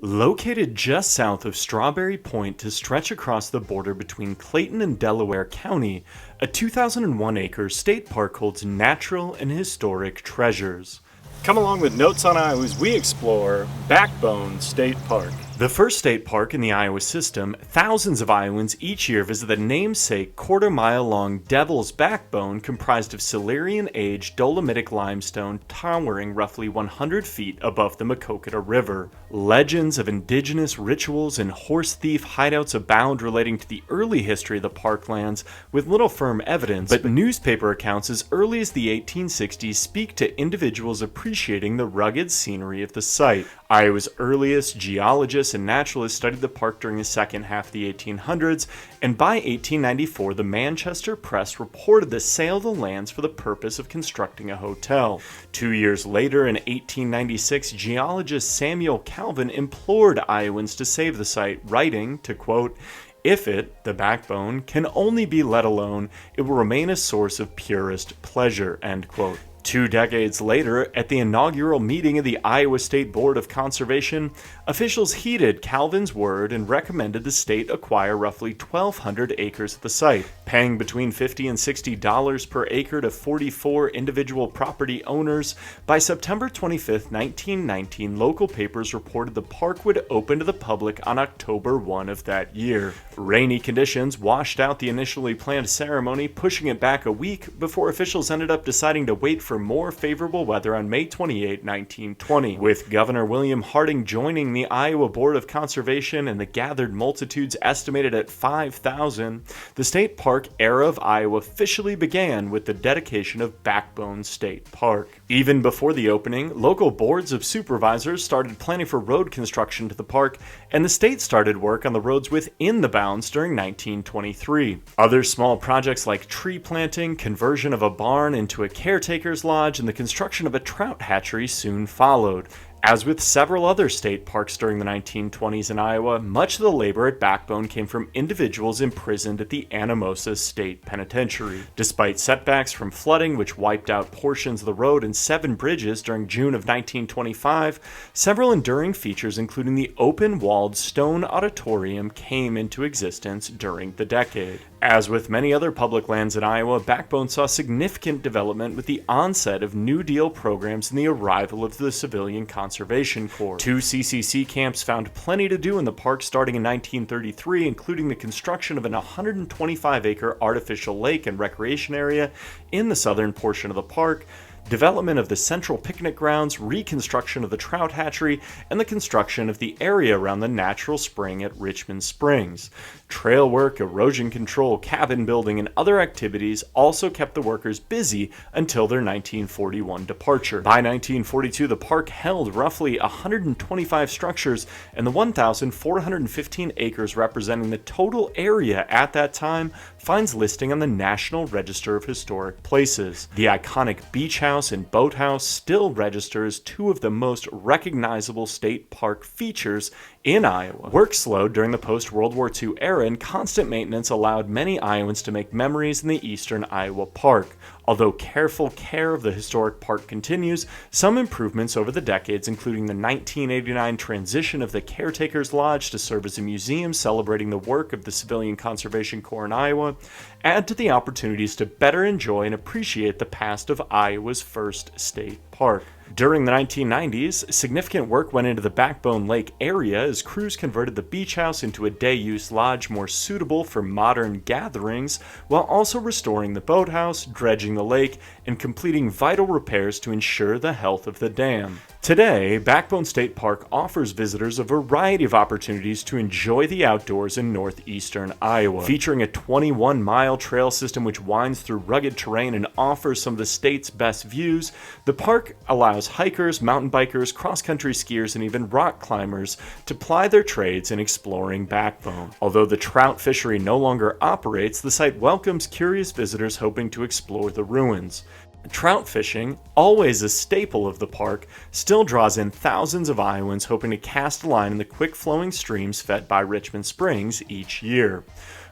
Located just south of Strawberry Point to stretch across the border between Clayton and Delaware County, a 2,001-acre state park holds natural and historic treasures. Come along with Notes on Iowa as we explore Backbone State Park. The first state park in the Iowa system, thousands of Iowans each year visit the namesake quarter-mile-long Devil's Backbone comprised of Silurian-age dolomitic limestone towering roughly 100 feet above the Maquoketa River. Legends of indigenous rituals and horse thief hideouts abound relating to the early history of the parklands, with little firm evidence, but newspaper accounts as early as the 1860s speak to individuals appreciating the rugged scenery of the site. Iowa's earliest geologists and naturalists studied the park during the second half of the 1800s, and by 1894 the Manchester Press reported the sale of the lands for the purpose of constructing a hotel. 2 years later, in 1896, geologist Samuel Calvin implored Iowans to save the site, writing to, quote, "If it, the backbone, can only be let alone, it will remain a source of purest pleasure," end quote. 2 decades later, at the inaugural meeting of the Iowa State Board of Conservation, officials heeded Calvin's word and recommended the state acquire roughly 1,200 acres of the site, paying between $50 and $60 per acre to 44 individual property owners. By September 25, 1919, local papers reported the park would open to the public on October 1 of that year. Rainy conditions washed out the initially planned ceremony, pushing it back a week before officials ended up deciding to wait for more favorable weather on May 28, 1920. With Governor William Harding joining the Iowa Board of Conservation and the gathered multitudes estimated at 5,000, the state park era of Iowa officially began with the dedication of Backbone State Park. Even before the opening, local boards of supervisors started planning for road construction to the park, and the state started work on the roads within the bounds during 1923. Other small projects like tree planting, conversion of a barn into a caretaker's lodge, and the construction of a trout hatchery soon followed. As with several other state parks during the 1920s in Iowa, much of the labor at Backbone came from individuals imprisoned at the Anamosa State Penitentiary. Despite setbacks from flooding, which wiped out portions of the road and 7 bridges during June of 1925, several enduring features, including the open-walled stone auditorium, came into existence during the decade. As with many other public lands in Iowa, Backbone saw significant development with the onset of New Deal programs and the arrival of the Civilian Conservation Corps. 2 CCC camps found plenty to do in the park starting in 1933, including the construction of an 125-acre artificial lake and recreation area in the southern portion of the park, development of the central picnic grounds, reconstruction of the trout hatchery, and the construction of the area around the natural spring at Richmond Springs. Trail work, erosion control, cabin building, and other activities also kept the workers busy until their 1941 departure. By 1942, the park held roughly 125 structures, and the 1,415 acres representing the total area at that time finds listing on the National Register of Historic Places. The iconic beach house and boathouse still register as 2 of the most recognizable state park features in Iowa. Work slowed during the post-World War II era, and constant maintenance allowed many Iowans to make memories in the eastern Iowa park. Although careful care of the historic park continues, some improvements over the decades, including the 1989 transition of the Caretaker's Lodge to serve as a museum celebrating the work of the Civilian Conservation Corps in Iowa, add to the opportunities to better enjoy and appreciate the past of Iowa's first state park. During the 1990s, significant work went into the Backbone Lake area as crews converted the beach house into a day-use lodge more suitable for modern gatherings, while also restoring the boathouse, dredging the lake, and completing vital repairs to ensure the health of the dam. Today, Backbone State Park offers visitors a variety of opportunities to enjoy the outdoors in northeastern Iowa. Featuring a 21-mile trail system which winds through rugged terrain and offers some of the state's best views, the park allows hikers, mountain bikers, cross-country skiers, and even rock climbers to ply their trades in exploring Backbone. Although the trout fishery no longer operates, the site welcomes curious visitors hoping to explore the ruins. Trout fishing, always a staple of the park, still draws in thousands of Iowans hoping to cast a line in the quick-flowing streams fed by Richmond Springs each year.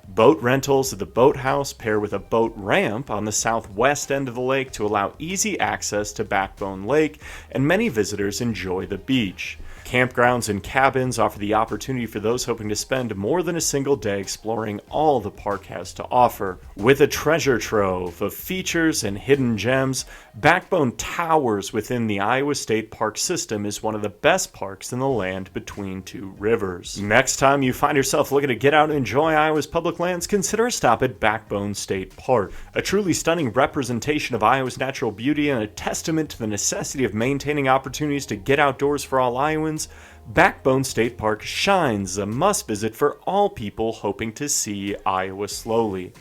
Boat rentals at the boathouse pair with a boat ramp on the southwest end of the lake to allow easy access to Backbone Lake, and many visitors enjoy the beach. campgrounds and cabins offer the opportunity for those hoping to spend more than a single day exploring all the park has to offer. With a treasure trove of features and hidden gems, Backbone towers within the Iowa State Park system is one of the best parks in the land between two rivers. Next time you find yourself looking to get out and enjoy Iowa's public lands, consider a stop at Backbone State Park. A truly stunning representation of Iowa's natural beauty and a testament to the necessity of maintaining opportunities to get outdoors for all Iowans, Backbone State Park shines a must-visit for all people hoping to see Iowa slowly.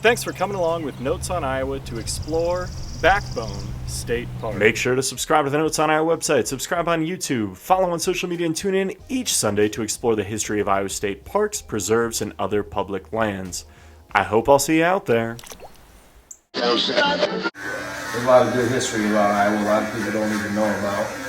Thanks for coming along with Notes on Iowa to explore Backbone State Park. Make sure to subscribe to the Notes on Iowa website, subscribe on YouTube, follow on social media, and tune in each Sunday to explore the history of Iowa State parks, preserves, and other public lands. I hope I'll see you out there. There's a lot of good history about Iowa a lot of people don't even know about.